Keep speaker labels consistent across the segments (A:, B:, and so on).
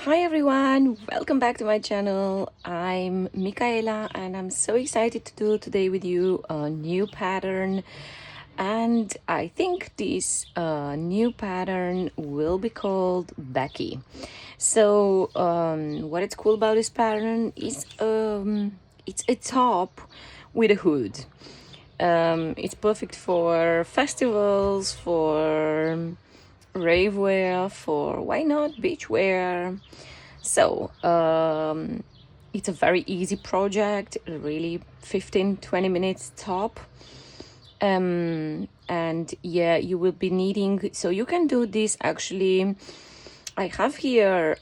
A: Hi everyone, welcome back to my channel. I'm Michaela and I'm so excited to do today with you a new pattern, and I think this new pattern will be called Becky. So what is cool about this pattern is it's a top with a hood. It's perfect for festivals, for rave wear, for why not beach wear. So it's a very easy project, really 15-20 minutes top. And yeah, you will be needing, so you can do this actually. I have here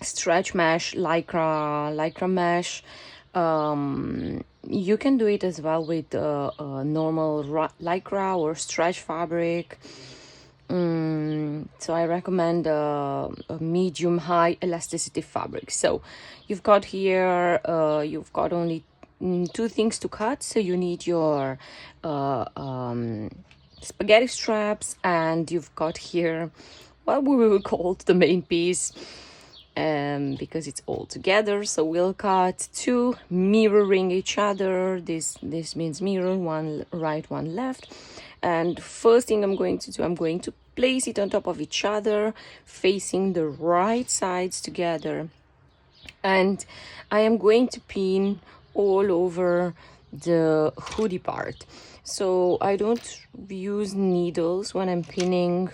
A: stretch mesh, lycra mesh. You can do it as well with normal lycra or stretch fabric. So I recommend a medium high elasticity fabric. So you've got here, you've got only two things to cut. So you need your spaghetti straps, and you've got here what we will call the main piece, because it's all together. So we'll cut two mirroring each other. This means mirror, one right, one left. And first thing I'm going to do, I'm going to place it on top of each other, facing the right sides together. And I am going to pin all over the hoodie part. So I don't use needles when I'm pinning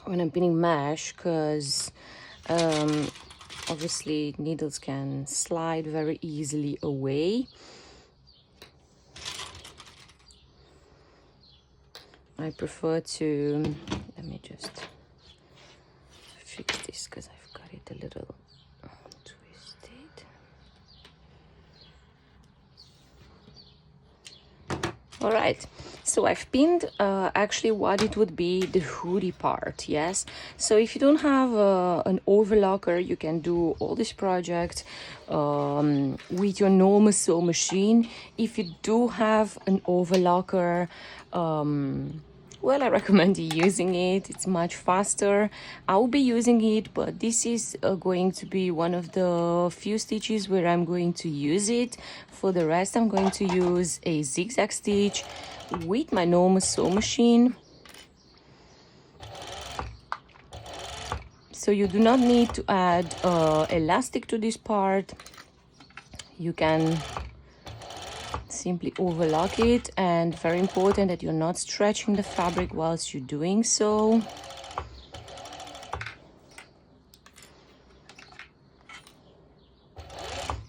A: mesh, because obviously needles can slide very easily away. I prefer to, let me just fix this because I've got it a little twisted. All right, so I've pinned actually what it would be the hoodie part. Yes, so if you don't have an overlocker, you can do all this project with your normal sew machine. If you do have an overlocker, well, I recommend you using it. It's much faster. I will be using it, but this is going to be one of the few stitches where I'm going to use it. For the rest, I'm going to use a zigzag stitch with my normal sew machine. So you do not need to add elastic to this part. You can simply overlock it, and very important that you're not stretching the fabric whilst you're doing so.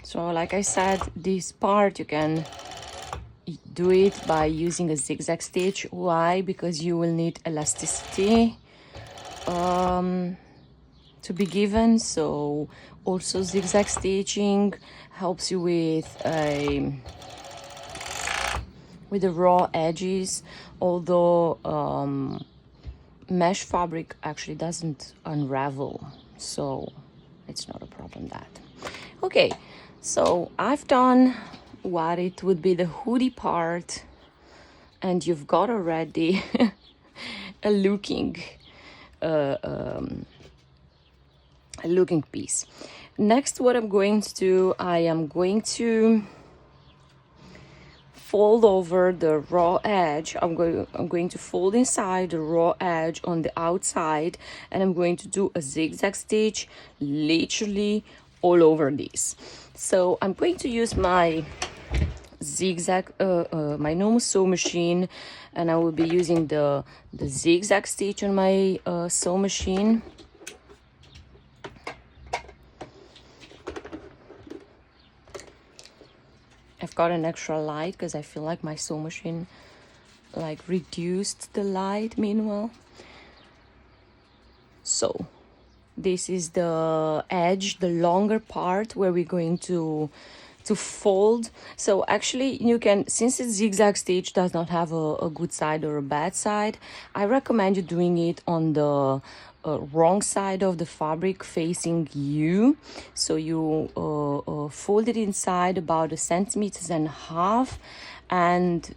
A: So like I said, this part you can do it by using a zigzag stitch. Why? Because you will need elasticity to be given. So also zigzag stitching helps you with the raw edges, although mesh fabric actually doesn't unravel, so it's not a problem that. Okay, so I've done what it would be the hoodie part, and you've got already a looking piece. Next, what I'm going to do, I am going to fold over the raw edge. I'm going to fold inside the raw edge on the outside, and I'm going to do a zigzag stitch literally all over this. So I'm going to use my zigzag my normal sew machine, and I will be using the zigzag stitch on my sew machine. I've got an extra light because I feel like my sew machine like reduced the light meanwhile. So this is the edge, the longer part where we're going to fold. So actually you can, since the zigzag stitch does not have a good side or a bad side, I recommend you doing it on the wrong side of the fabric facing you. So you fold it inside about 1.5 centimeters, and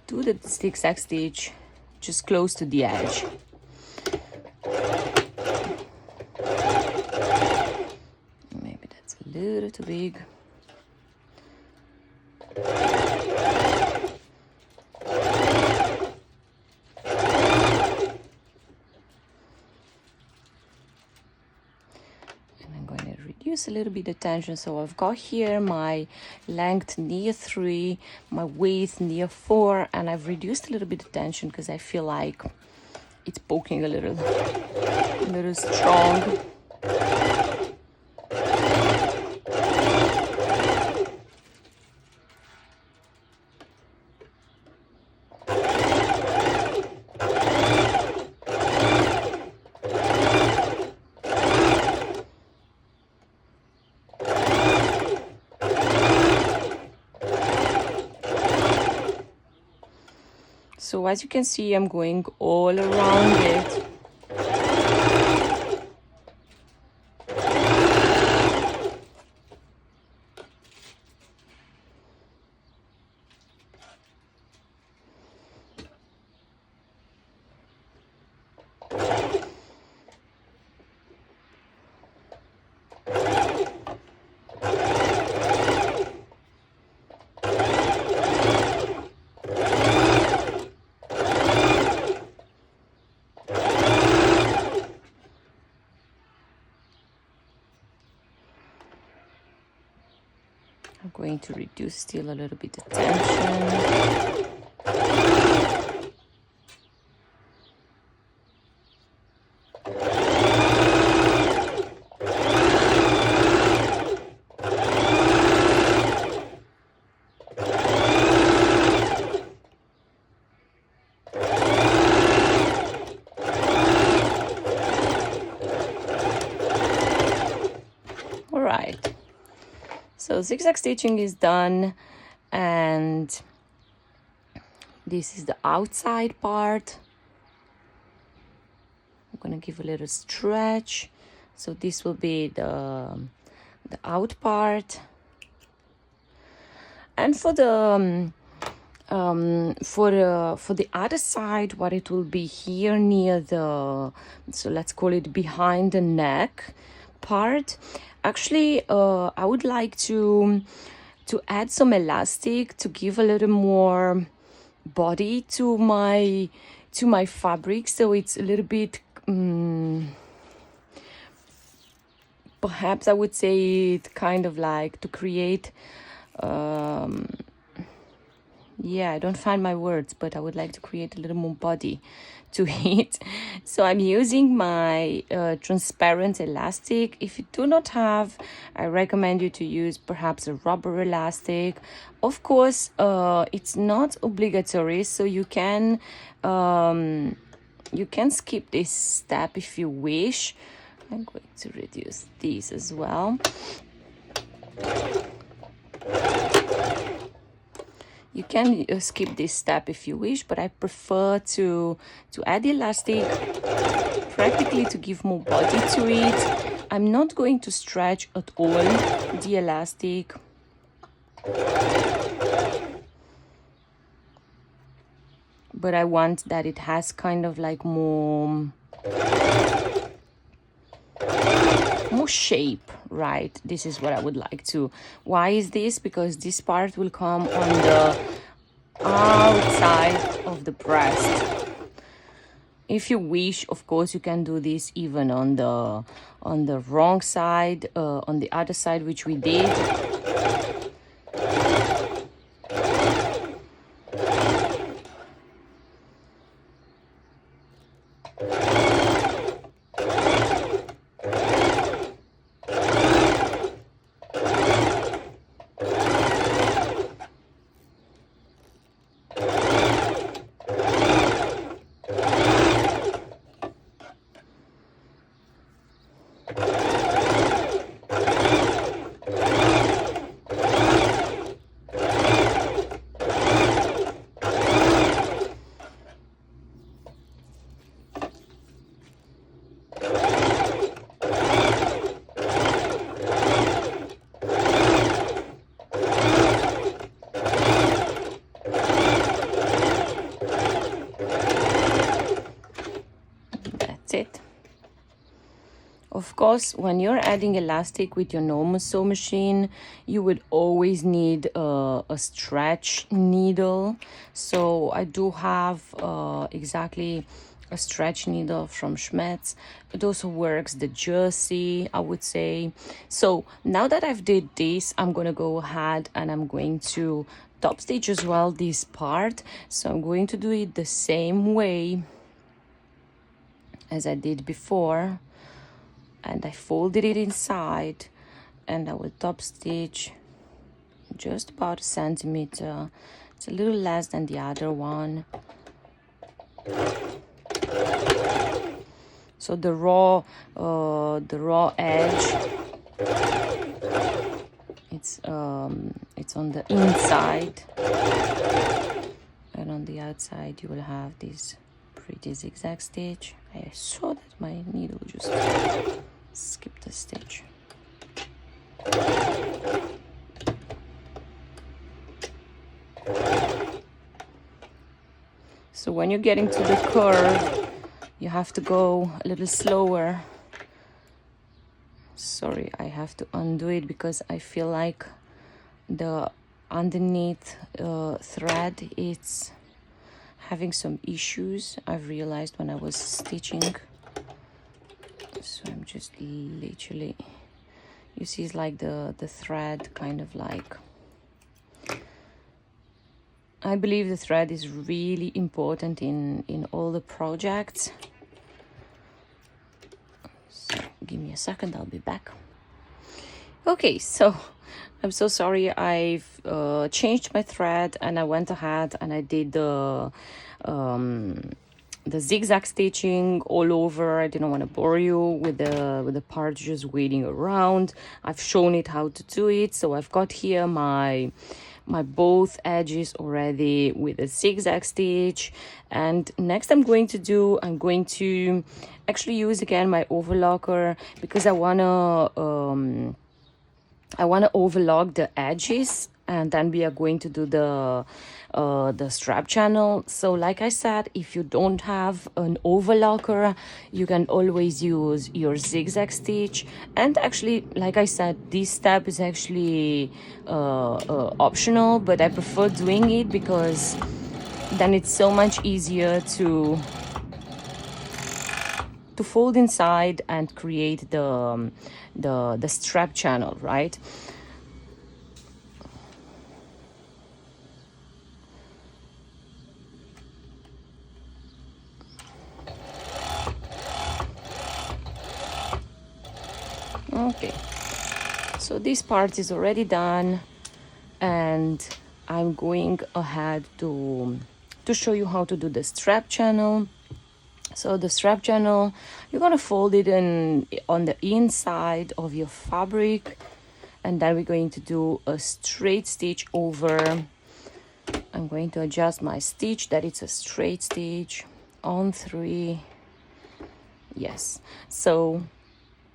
A: do the zigzag stitch just close to the edge. little too big. Reduce a little bit the tension. So I've got here my length near 3, my width near 4, and I've reduced a little bit the tension because I feel like it's poking a little strong. So as you can see, I'm going all around it. I'm going to reduce still a little bit the tension. All right. So zigzag stitching is done, and this is the outside part. I'm gonna give a little stretch. So this will be the out part. And for the other side, what it will be here near the, so let's call it behind the neck part. Actually, I would like to add some elastic to give a little more body to my fabric, so it's a little bit perhaps I would say it kind of like to create yeah, I don't find my words, but I would like to create a little more body to it. So I'm using my transparent elastic. If you do not have, I recommend you to use perhaps a rubber elastic. Of course, it's not obligatory, so you can skip this step if you wish. I'm going to reduce these as well. You can skip this step if you wish, but I prefer to add the elastic practically to give more body to it. I'm not going to stretch at all the elastic. But I want that it has kind of like more shape, right? This is what I would like to. Why is this? Because this part will come on the outside of the breast. If you wish, of course, you can do this even on the wrong side, on the other side, which we did. Of course, when you're adding elastic with your normal sew machine, you would always need a stretch needle. So I do have exactly a stretch needle from Schmetz. It also works the jersey, I would say. So now that I've did this, I'm gonna go ahead and I'm going to top stitch as well this part. So I'm going to do it the same way as I did before, and I folded it inside, and I will top stitch just about a centimeter. It's a little less than the other one. So the raw edge, it's on the inside, and on the outside you will have this pretty zigzag stitch. I saw that my needle just skipped a stitch. So when you're getting to the curve, you have to go a little slower. Sorry, I have to undo it because I feel like the underneath thread it's having some issues. I've realized when I was stitching. So I'm just literally, you see, it's like the thread kind of like, I believe the thread is really important in all the projects. So give me a second, I'll be back. Okay, so I'm so sorry, I've changed my thread and I went ahead and I did the zigzag stitching all over. I didn't want to bore you with the part just waiting around. I've shown it how to do it. So I've got here my both edges already with a zigzag stitch, and next I'm going to actually use again my overlocker because I wanna overlock the edges, and then we are going to do the strap channel. So like I said, if you don't have an overlocker, you can always use your zigzag stitch. And actually, like I said, this step is actually optional, but I prefer doing it because then it's so much easier to fold inside and create the strap channel, right? Okay, so this part is already done, and I'm going ahead to show you how to do the strap channel. So the strap channel, you're gonna fold it on the inside of your fabric, and then we're going to do a straight stitch over. I'm going to adjust my stitch that it's a straight stitch on 3. Yes, so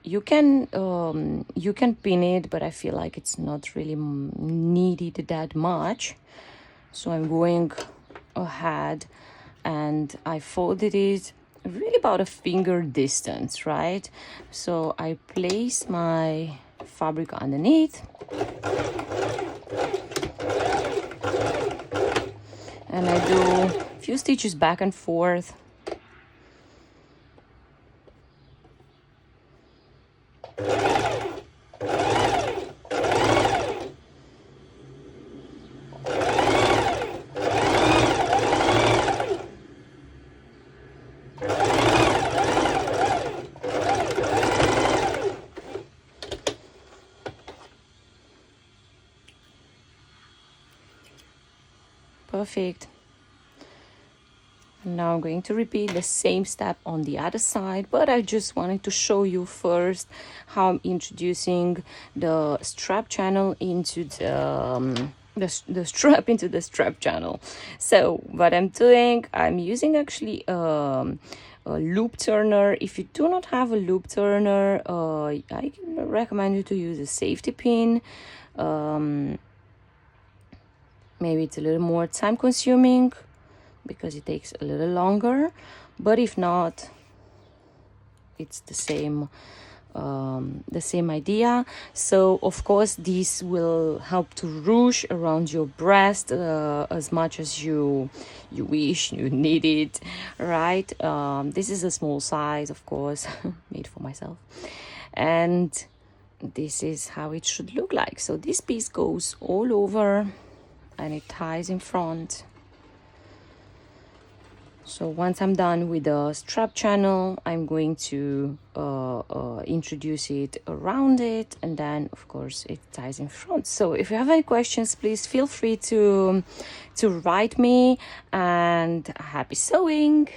A: you can pin it, but I feel like it's not really needed that much. So I'm going ahead and I folded it really about a finger distance, right? So I place my fabric underneath, and I do a few stitches back and forth. Perfect. Now I'm going to repeat the same step on the other side, but I just wanted to show you first how I'm introducing the strap channel into the strap into the strap channel. So what I'm doing, I'm using actually a loop turner. If you do not have a loop turner, I can recommend you to use a safety pin. Maybe it's a little more time consuming because it takes a little longer, but if not, it's the same the same idea. So of course this will help to ruche around your breast as much as you wish, you need it, right? This is a small size, of course, made for myself, and this is how it should look like. So this piece goes all over and it ties in front. So once I'm done with the strap channel, I'm going to introduce it around it, and then of course it ties in front. So if you have any questions, please feel free to write me, and happy sewing.